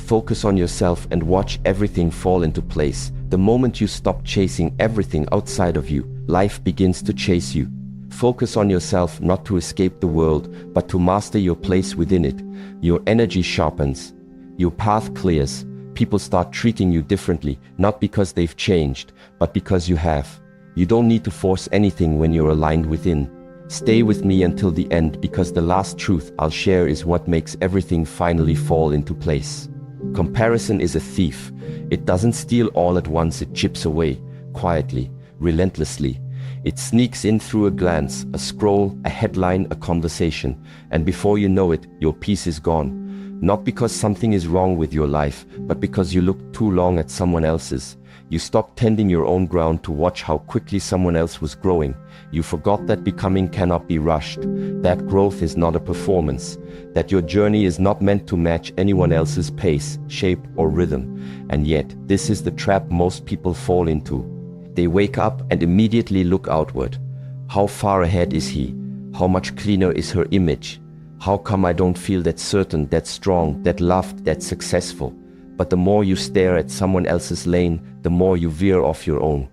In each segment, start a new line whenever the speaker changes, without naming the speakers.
Focus on yourself and watch everything fall into place. The moment you stop chasing everything outside of you, life begins to chase you. Focus on yourself, not to escape the world, but to master your place within it. Your energy sharpens. Your path clears. People start treating you differently, not because they've changed, but because you have. You don't need to force anything when you're aligned within. Stay with me until the end, because the last truth I'll share is what makes everything finally fall into place. Comparison is a thief. It doesn't steal all at once, it chips away, quietly, relentlessly. It sneaks in through a glance, a scroll, a headline, a conversation, and before you know it, your peace is gone. Not because something is wrong with your life, but because you looked too long at someone else's. You stopped tending your own ground to watch how quickly someone else was growing. You forgot that becoming cannot be rushed, that growth is not a performance, that your journey is not meant to match anyone else's pace, shape, or rhythm. And yet, this is the trap most people fall into. They wake up and immediately look outward. How far ahead is he? How much cleaner is her image? How come I don't feel that certain, that strong, that loved, that successful? But the more you stare at someone else's lane, the more you veer off your own.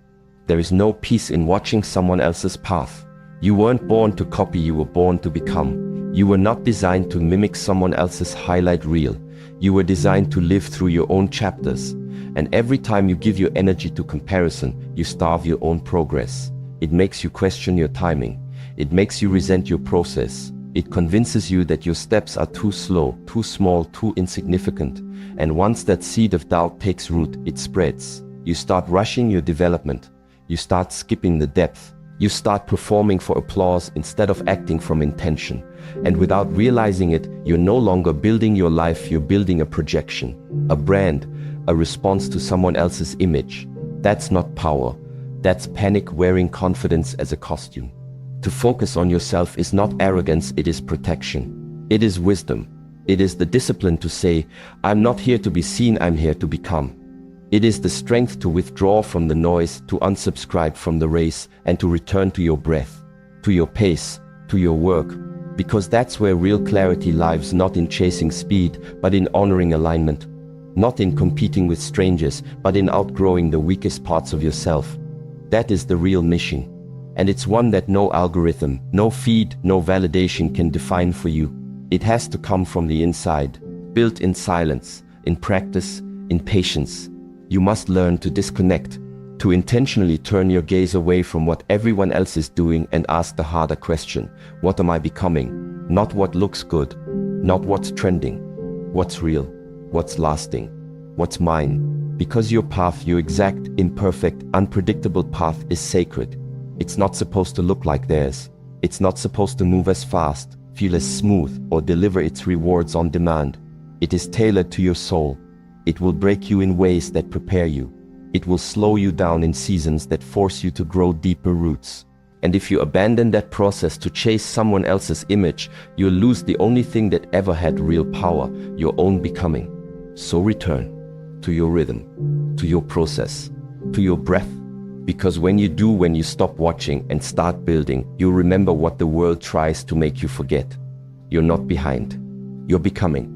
There is no peace in watching someone else's path. You weren't born to copy, you were born to become. You were not designed to mimic someone else's highlight reel. You were designed to live through your own chapters. And every time you give your energy to comparison, you starve your own progress. It makes you question your timing. It makes you resent your process. It convinces you that your steps are too slow, too small, too insignificant. And once that seed of doubt takes root, it spreads. You start rushing your development. You start skipping the depth. You start performing for applause instead of acting from intention. And without realizing it, you're no longer building your life, you're building a projection, a brand, a response to someone else's image. That's not power. That's panic wearing confidence as a costume. To focus on yourself is not arrogance, it is protection. It is wisdom. It is the discipline to say, I'm not here to be seen, I'm here to become. It is the strength to withdraw from the noise, to unsubscribe from the race, and to return to your breath, to your pace, to your work. Because that's where real clarity lives, not in chasing speed, but in honoring alignment. Not in competing with strangers, but in outgrowing the weakest parts of yourself. That is the real mission. And it's one that no algorithm, no feed, no validation can define for you. It has to come from the inside, built in silence, in practice, in patience. You must learn to disconnect, to intentionally turn your gaze away from what everyone else is doing and ask the harder question, what am I becoming? Not what looks good, not what's trending, what's real, what's lasting, what's mine. Because your path, your exact, imperfect, unpredictable path is sacred. It's not supposed to look like theirs. It's not supposed to move as fast, feel as smooth, or deliver its rewards on demand. It is tailored to your soul. It will break you in ways that prepare you. It will slow you down in seasons that force you to grow deeper roots. And if you abandon that process to chase someone else's image, you'll lose the only thing that ever had real power, your own becoming. So return to your rhythm, to your process, to your breath. Because when you stop watching and start building, you'll remember what the world tries to make you forget. You're not behind. You're becoming.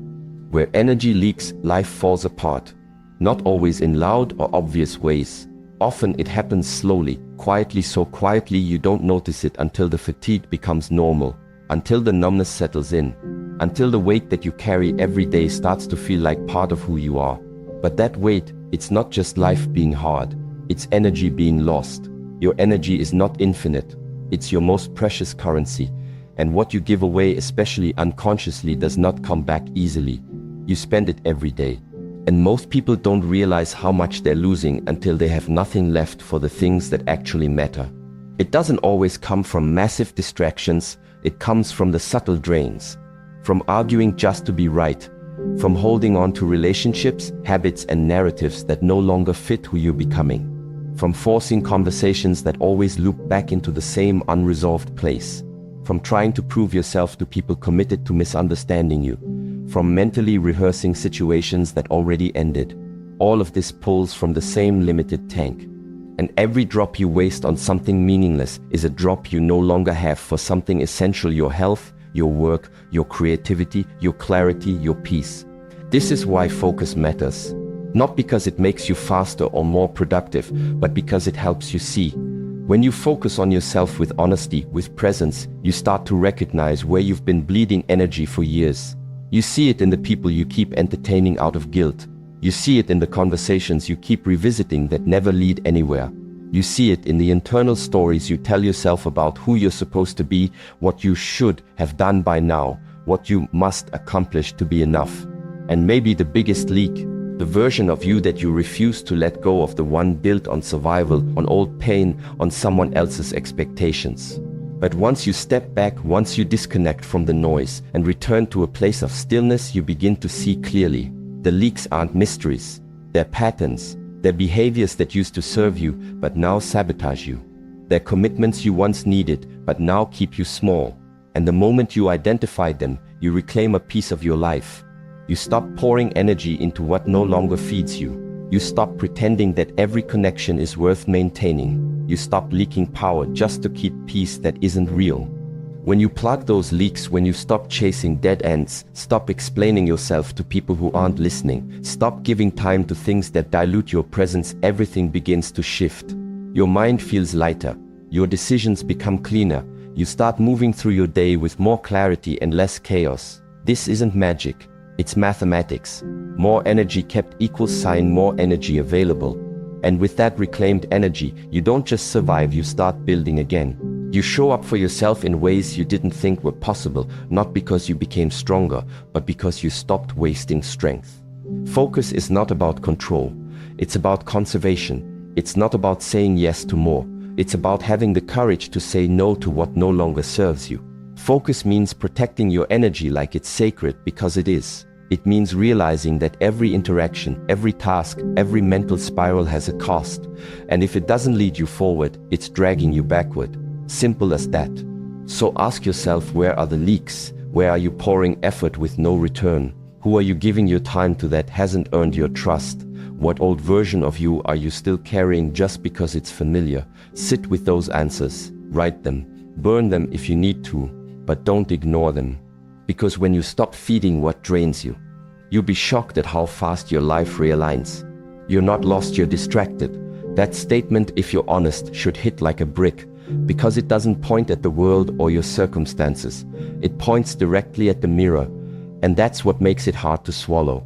Where energy leaks, life falls apart. Not always in loud or obvious ways. Often it happens slowly, quietly, so quietly you don't notice it until the fatigue becomes normal, until the numbness settles in, until the weight that you carry every day starts to feel like part of who you are. But that weight, it's not just life being hard. It's energy being lost. Your energy is not infinite. It's your most precious currency. And what you give away, especially unconsciously, does not come back easily. You spend it every day. And most people don't realize how much they're losing until they have nothing left for the things that actually matter. It doesn't always come from massive distractions. It comes from the subtle drains. From arguing just to be right. From holding on to relationships, habits, and narratives that no longer fit who you're becoming. From forcing conversations that always loop back into the same unresolved place. From trying to prove yourself to people committed to misunderstanding you. From mentally rehearsing situations that already ended. All of this pulls from the same limited tank. And every drop you waste on something meaningless is a drop you no longer have for something essential: your health, your work, your creativity, your clarity, your peace. This is why focus matters. Not because it makes you faster or more productive, but because it helps you see. When you focus on yourself with honesty, with presence, you start to recognize where you've been bleeding energy for years. You see it in the people you keep entertaining out of guilt. You see it in the conversations you keep revisiting that never lead anywhere. You see it in the internal stories you tell yourself about who you're supposed to be, what you should have done by now, what you must accomplish to be enough. And maybe the biggest leak, the version of you that you refuse to let go of, the one built on survival, on old pain, on someone else's expectations. But once you step back, once you disconnect from the noise and return to a place of stillness, you begin to see clearly. The leaks aren't mysteries, they're patterns. They're behaviors that used to serve you, but now sabotage you. They're commitments you once needed, but now keep you small. And the moment you identify them, you reclaim a piece of your life. You stop pouring energy into what no longer feeds you. You stop pretending that every connection is worth maintaining. You stop leaking power just to keep peace that isn't real. When you plug those leaks, when you stop chasing dead ends, stop explaining yourself to people who aren't listening, stop giving time to things that dilute your presence, everything begins to shift. Your mind feels lighter. Your decisions become cleaner. You start moving through your day with more clarity and less chaos. This isn't magic. It's mathematics. More energy kept equals sign more energy available. And with that reclaimed energy, you don't just survive, you start building again. You show up for yourself in ways you didn't think were possible, not because you became stronger, but because you stopped wasting strength. Focus is not about control. It's about conservation. It's not about saying yes to more. It's about having the courage to say no to what no longer serves you. Focus means protecting your energy like it's sacred, because it is. It means realizing that every interaction, every task, every mental spiral has a cost. And if it doesn't lead you forward, it's dragging you backward. Simple as that. So ask yourself, where are the leaks? Where are you pouring effort with no return? Who are you giving your time to that hasn't earned your trust? What old version of you are you still carrying just because it's familiar? Sit with those answers. Write them. Burn them if you need to, but don't ignore them. Because when you stop feeding what drains you, you'll be shocked at how fast your life realigns. You're not lost, you're distracted. That statement, if you're honest, should hit like a brick, because it doesn't point at the world or your circumstances. It points directly at the mirror, and that's what makes it hard to swallow.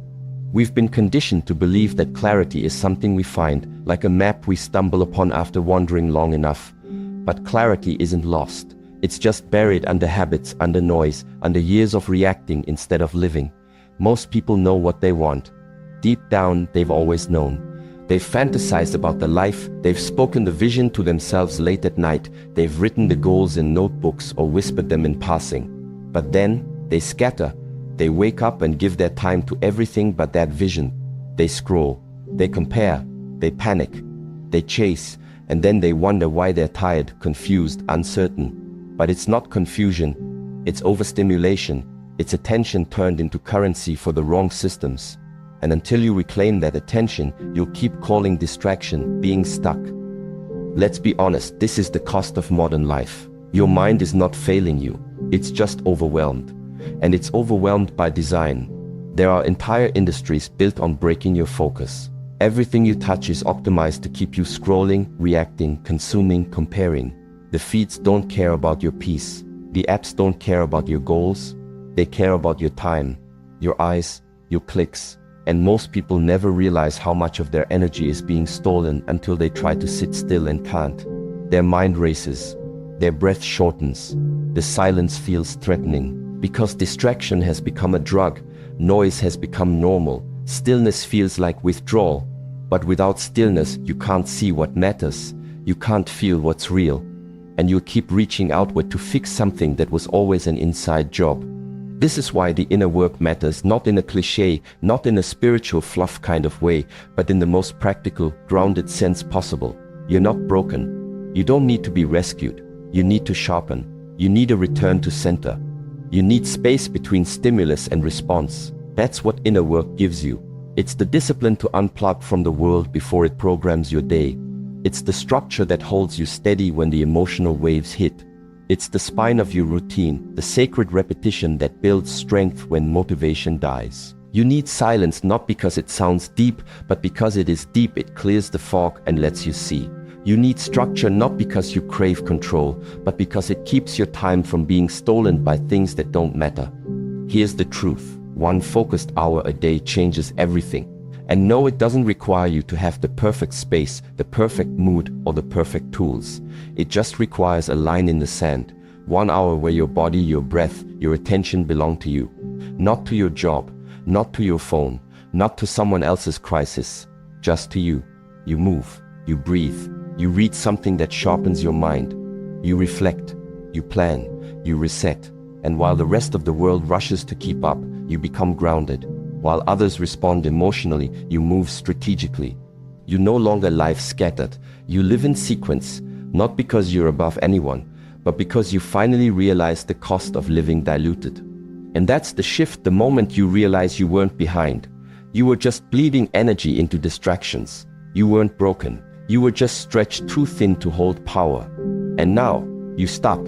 We've been conditioned to believe that clarity is something we find, like a map we stumble upon after wandering long enough. But clarity isn't lost. It's just buried under habits, under noise, under years of reacting instead of living. Most people know what they want. Deep down, they've always known. They've fantasized about the life, they've spoken the vision to themselves late at night, they've written the goals in notebooks or whispered them in passing. But then, they scatter. They wake up and give their time to everything but that vision. They scroll, they compare, they panic, they chase, and then they wonder why they're tired, confused, uncertain. But it's not confusion, it's overstimulation, it's attention turned into currency for the wrong systems. And until you reclaim that attention, you'll keep calling distraction being stuck. Let's be honest, this is the cost of modern life. Your mind is not failing you, it's just overwhelmed. And it's overwhelmed by design. There are entire industries built on breaking your focus. Everything you touch is optimized to keep you scrolling, reacting, consuming, comparing. The feeds don't care about your peace. The apps don't care about your goals. They care about your time, your eyes, your clicks. And most people never realize how much of their energy is being stolen until they try to sit still and can't. Their mind races. Their breath shortens. The silence feels threatening. Because distraction has become a drug, noise has become normal. Stillness feels like withdrawal. But without stillness, you can't see what matters. You can't feel what's real. And you'll keep reaching outward to fix something that was always an inside job. This is why the inner work matters, not in a cliché, not in a spiritual fluff kind of way, but in the most practical, grounded sense possible. You're not broken. You don't need to be rescued. You need to sharpen. You need a return to center. You need space between stimulus and response. That's what inner work gives you. It's the discipline to unplug from the world before it programs your day. It's the structure that holds you steady when the emotional waves hit. It's the spine of your routine, the sacred repetition that builds strength when motivation dies. You need silence not because it sounds deep, but because it is deep. It clears the fog and lets you see. You need structure not because you crave control, but because it keeps your time from being stolen by things that don't matter. Here's the truth. One focused hour a day changes everything. And no, it doesn't require you to have the perfect space, the perfect mood, or the perfect tools. It just requires a line in the sand. 1 hour where your body, your breath, your attention belong to you. Not to your job, not to your phone, not to someone else's crisis. Just to you. You move, you breathe, you read something that sharpens your mind. You reflect, you plan, you reset. And while the rest of the world rushes to keep up, you become grounded. While others respond emotionally, you move strategically. You no longer live scattered. You live in sequence, not because you're above anyone, but because you finally realize the cost of living diluted. And that's the shift the moment you realize you weren't behind. You were just bleeding energy into distractions. You weren't broken. You were just stretched too thin to hold power. And now, you stop.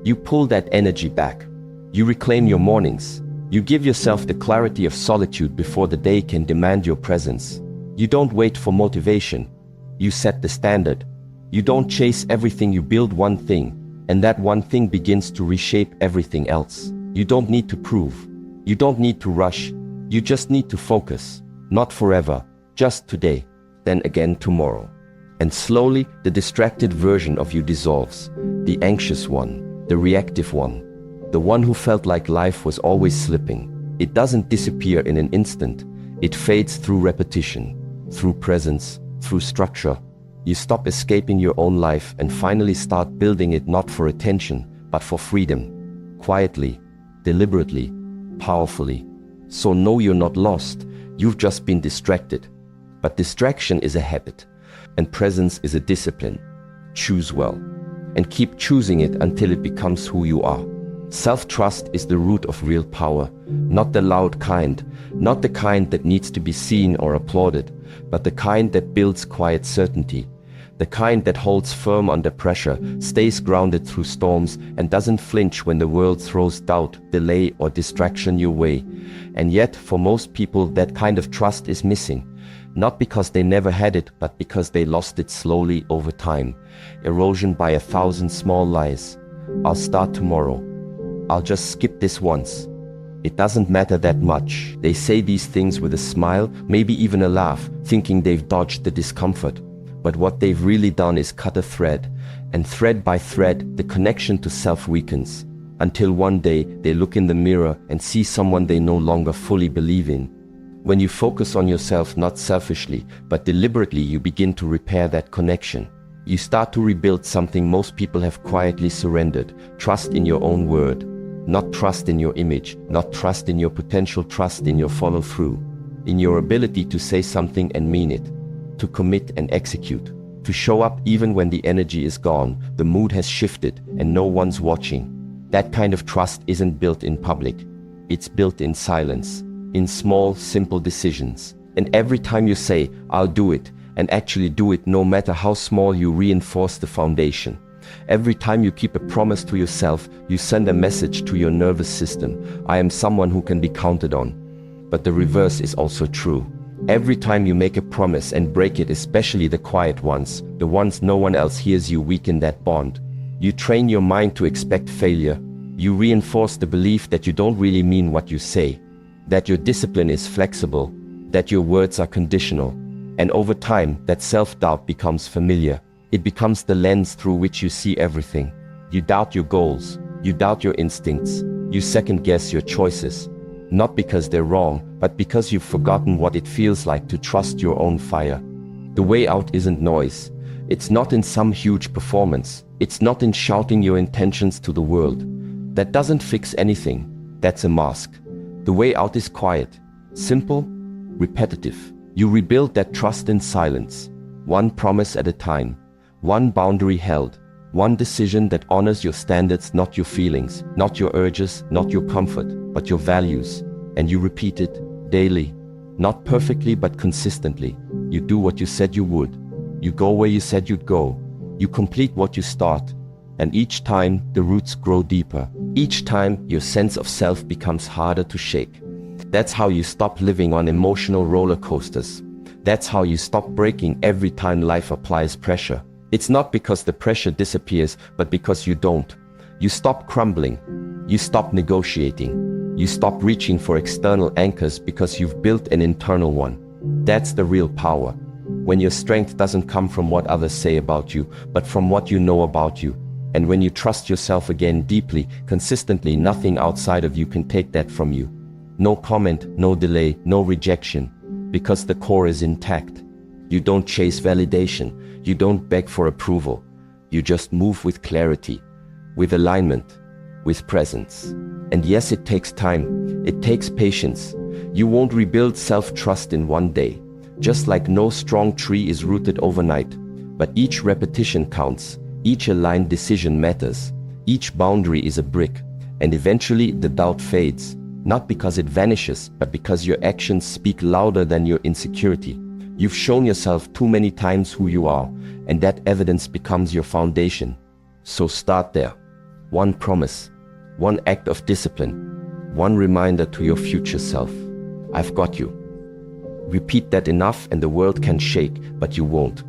You pull that energy back. You reclaim your mornings. You give yourself the clarity of solitude before the day can demand your presence. You don't wait for motivation. You set the standard. You don't chase everything, you build one thing, and that one thing begins to reshape everything else. You don't need to prove. You don't need to rush. You just need to focus. Not forever, just today, then again tomorrow. And slowly, the distracted version of you dissolves. The anxious one, the reactive one, the one who felt like life was always slipping. It doesn't disappear in an instant. It fades through repetition, through presence, through structure. You stop escaping your own life and finally start building it, not for attention, but for freedom. Quietly, deliberately, powerfully. So no, you're not lost. You've just been distracted. But distraction is a habit, and presence is a discipline. Choose well, and keep choosing it until it becomes who you are. Self-trust is the root of real power, not the loud kind, not the kind that needs to be seen or applauded, but the kind that builds quiet certainty, the kind that holds firm under pressure, stays grounded through storms, and doesn't flinch when the world throws doubt, delay, or distraction your way. And yet, for most people, that kind of trust is missing, not because they never had it, but because they lost it slowly over time. Erosion by 1,000 small lies. I'll start tomorrow. I'll just skip this once. It doesn't matter that much. They say these things with a smile, maybe even a laugh, thinking they've dodged the discomfort. But what they've really done is cut a thread, and thread by thread, the connection to self weakens, until one day they look in the mirror and see someone they no longer fully believe in. When you focus on yourself not selfishly, but deliberately, you begin to repair that connection. You start to rebuild something most people have quietly surrendered: trust in your own word. Not trust in your image, not trust in your potential, trust in your follow-through, in your ability to say something and mean it, to commit and execute, to show up even when the energy is gone, the mood has shifted, and no one's watching. That kind of trust isn't built in public. It's built in silence, in small, simple decisions. And every time you say, "I'll do it," and actually do it, no matter how small, you reinforce the foundation. Every time you keep a promise to yourself, you send a message to your nervous system: I am someone who can be counted on. But the reverse is also true. Every time you make a promise and break it, especially the quiet ones, the ones no one else hears, you weaken that bond. You train your mind to expect failure. You reinforce the belief that you don't really mean what you say, that your discipline is flexible, that your words are conditional. And over time, that self-doubt becomes familiar. It becomes the lens through which you see everything. You doubt your goals. You doubt your instincts. You second-guess your choices. Not because they're wrong, but because you've forgotten what it feels like to trust your own fire. The way out isn't noise. It's not in some huge performance. It's not in shouting your intentions to the world. That doesn't fix anything. That's a mask. The way out is quiet, simple, repetitive. You rebuild that trust in silence, one promise at a time. One boundary held, one decision that honors your standards, not your feelings, not your urges, not your comfort, but your values. And you repeat it daily, not perfectly but consistently. You do what you said you would. You go where you said you'd go. You complete what you start. And each time the roots grow deeper. Each time your sense of self becomes harder to shake. That's how you stop living on emotional roller coasters. That's how you stop breaking every time life applies pressure. It's not because the pressure disappears, but because you don't. You stop crumbling. You stop negotiating. You stop reaching for external anchors because you've built an internal one. That's the real power. When your strength doesn't come from what others say about you, but from what you know about you. And when you trust yourself again deeply, consistently, nothing outside of you can take that from you. No comment, no delay, no rejection, because the core is intact. You don't chase validation. You don't beg for approval. You just move with clarity, with alignment, with presence. And yes, it takes time. It takes patience. You won't rebuild self-trust in one day, just like no strong tree is rooted overnight. But each repetition counts. Each aligned decision matters. Each boundary is a brick. And eventually the doubt fades, not because it vanishes, but because your actions speak louder than your insecurity. You've shown yourself too many times who you are, and that evidence becomes your foundation. So start there. One promise, one act of discipline, one reminder to your future self. I've got you. Repeat that enough and the world can shake, but you won't.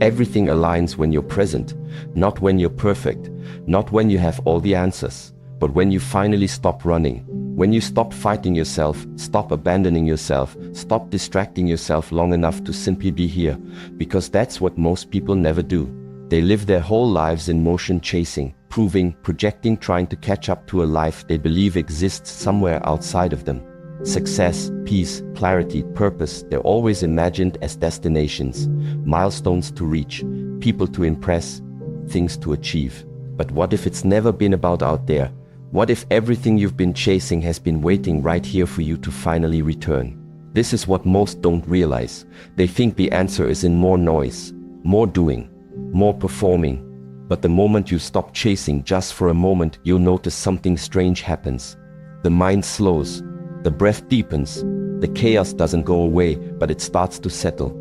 Everything aligns when you're present, not when you're perfect, not when you have all the answers, but when you finally stop running. When you stop fighting yourself, stop abandoning yourself, stop distracting yourself long enough to simply be here, because that's what most people never do. They live their whole lives in motion, chasing, proving, projecting, trying to catch up to a life they believe exists somewhere outside of them. Success, peace, clarity, purpose, they're always imagined as destinations, milestones to reach, people to impress, things to achieve. But what if it's never been about out there? What if everything you've been chasing has been waiting right here for you to finally return? This is what most don't realize. They think the answer is in more noise, more doing, more performing. But the moment you stop chasing just for a moment, you'll notice something strange happens. The mind slows, the breath deepens, the chaos doesn't go away, but it starts to settle.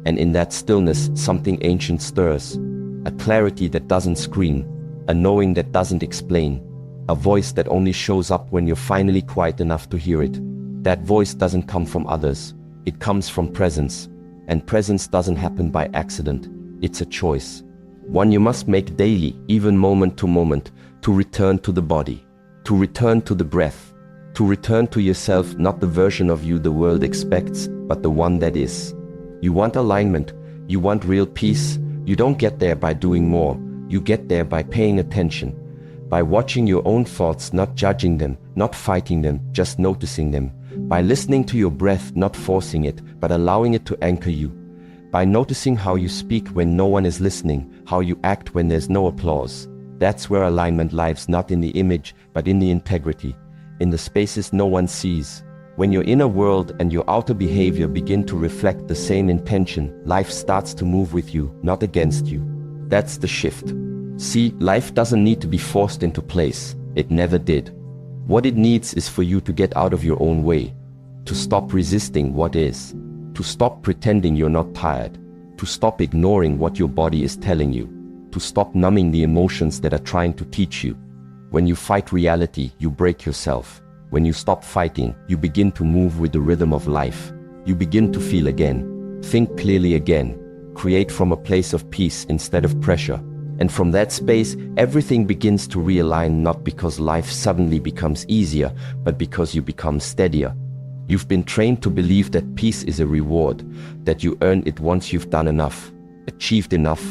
And in that stillness, something ancient stirs. A clarity that doesn't scream, a knowing that doesn't explain. A voice that only shows up when you're finally quiet enough to hear it. That voice doesn't come from others. It comes from presence. And presence doesn't happen by accident. It's a choice. One you must make daily, even moment to moment, to return to the body, to return to the breath, to return to yourself, not the version of you the world expects, but the one that is. You want alignment. You want real peace. You don't get there by doing more. You get there by paying attention. By watching your own thoughts, not judging them, not fighting them, just noticing them. By listening to your breath, not forcing it, but allowing it to anchor you. By noticing how you speak when no one is listening, how you act when there's no applause. That's where alignment lives, not in the image, but in the integrity, in the spaces no one sees. When your inner world and your outer behavior begin to reflect the same intention, life starts to move with you, not against you. That's the shift. See, life doesn't need to be forced into place. It never did. What it needs is for you to get out of your own way, to stop resisting what is, to stop pretending you're not tired, to stop ignoring what your body is telling you, to stop numbing the emotions that are trying to teach you. When you fight reality, you break yourself. When you stop fighting, you begin to move with the rhythm of life. You begin to feel again, think clearly again, create from a place of peace instead of pressure. And from that space, everything begins to realign, not because life suddenly becomes easier, but because you become steadier. You've been trained to believe that peace is a reward, that you earn it once you've done enough, achieved enough,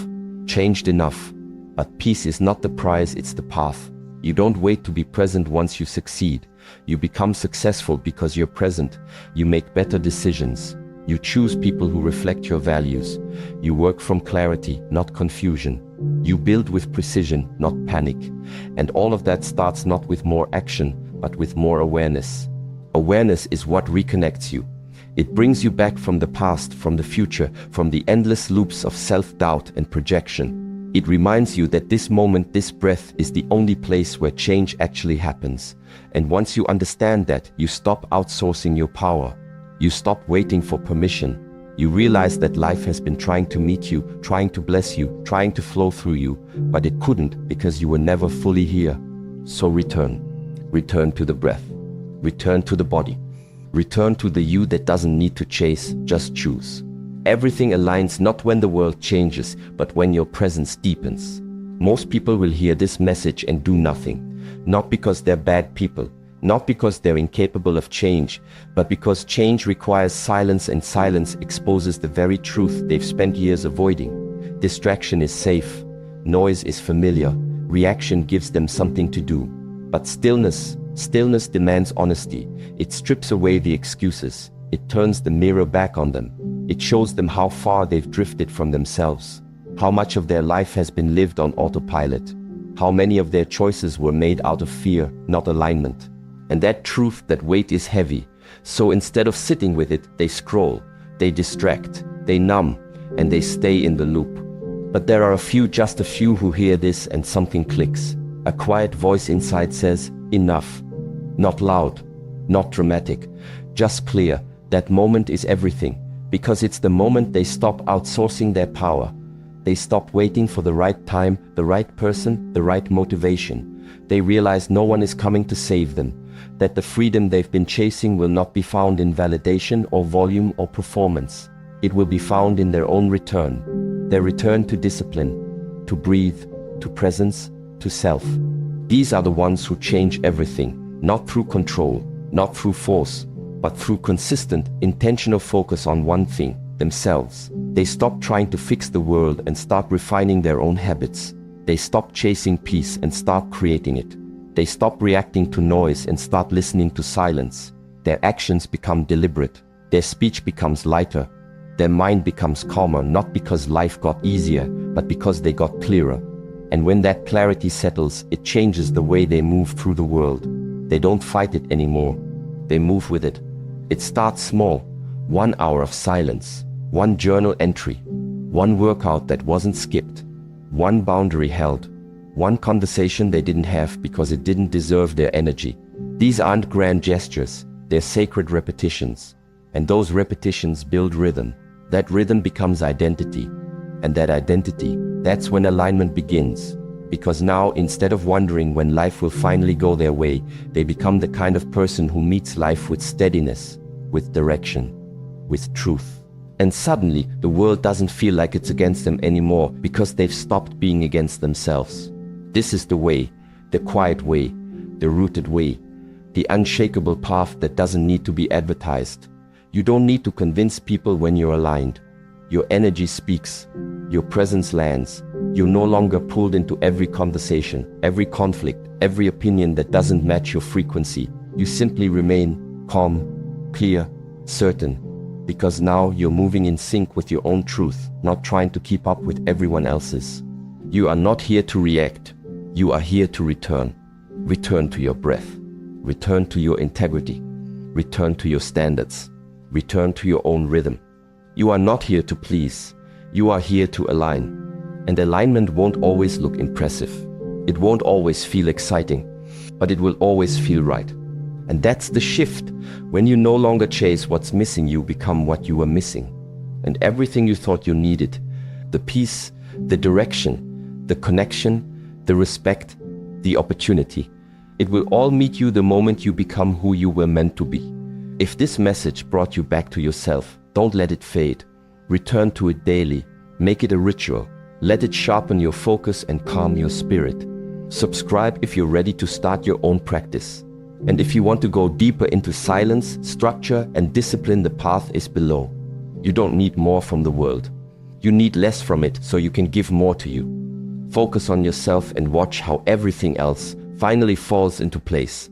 changed enough. But peace is not the prize, it's the path. You don't wait to be present once you succeed. You become successful because you're present. You make better decisions. You choose people who reflect your values. You work from clarity, not confusion. You build with precision, not panic. And all of that starts not with more action, but with more awareness. Awareness is what reconnects you. It brings you back from the past, from the future, from the endless loops of self-doubt and projection. It reminds you that this moment, this breath, is the only place where change actually happens. And once you understand that, you stop outsourcing your power. You stop waiting for permission. You realize that life has been trying to meet you, trying to bless you, trying to flow through you, but it couldn't because you were never fully here. So return. Return to the breath. Return to the body. Return to the you that doesn't need to chase, just choose. Everything aligns not when the world changes, but when your presence deepens. Most people will hear this message and do nothing. Not because they're bad people, not because they're incapable of change, but because change requires silence, and silence exposes the very truth they've spent years avoiding. Distraction is safe, noise is familiar, reaction gives them something to do. But stillness demands honesty. It strips away the excuses. It turns the mirror back on them. It shows them how far they've drifted from themselves, how much of their life has been lived on autopilot, how many of their choices were made out of fear, not alignment. And that truth, that weight is heavy. So instead of sitting with it, they scroll, they distract, they numb, and they stay in the loop. But there are just a few who hear this and something clicks. A quiet voice inside says, enough. Not loud, not dramatic, just clear. That moment is everything, because it's the moment they stop outsourcing their power. They stop waiting for the right time, the right person, the right motivation. They realize no one is coming to save them, that the freedom they've been chasing will not be found in validation or volume or performance. It will be found in their own return, their return to discipline, to breathe, to presence, to self. These are the ones who change everything, not through control, not through force, but through consistent, intentional focus on one thing, themselves. They stop trying to fix the world and start refining their own habits. They stop chasing peace and start creating it. They stop reacting to noise and start listening to silence. Their actions become deliberate. Their speech becomes lighter. Their mind becomes calmer, not because life got easier, but because they got clearer. And when that clarity settles, it changes the way they move through the world. They don't fight it anymore. They move with it. It starts small. 1 hour of silence, 1 journal entry, 1 workout that wasn't skipped, 1 boundary held, 1 conversation they didn't have because it didn't deserve their energy. These aren't grand gestures, they're sacred repetitions. And those repetitions build rhythm. That rhythm becomes identity. And that identity, that's when alignment begins. Because now, instead of wondering when life will finally go their way, they become the kind of person who meets life with steadiness, with direction, with truth. And suddenly, the world doesn't feel like it's against them anymore because they've stopped being against themselves. This is the way, the quiet way, the rooted way, the unshakable path that doesn't need to be advertised. You don't need to convince people when you're aligned. Your energy speaks, your presence lands. You're no longer pulled into every conversation, every conflict, every opinion that doesn't match your frequency. You simply remain calm, clear, certain, because now you're moving in sync with your own truth, not trying to keep up with everyone else's. You are not here to react. You are here to return. Return to your breath. Return to your integrity. Return to your standards. Return to your own rhythm. You are not here to please. You are here to align. And alignment won't always look impressive. It won't always feel exciting, but it will always feel right. And that's the shift. When you no longer chase what's missing, you become what you were missing. And everything you thought you needed, the peace, the direction, the connection, the respect, the opportunity, it will all meet you the moment you become who you were meant to be. If this message brought you back to yourself, don't let it fade. Return to it daily. Make it a ritual. Let it sharpen your focus and calm your spirit. Subscribe if you're ready to start your own practice. And if you want to go deeper into silence, structure, and discipline, the path is below. You don't need more from the world. You need less from it so you can give more to you. Focus on yourself and watch how everything else finally falls into place.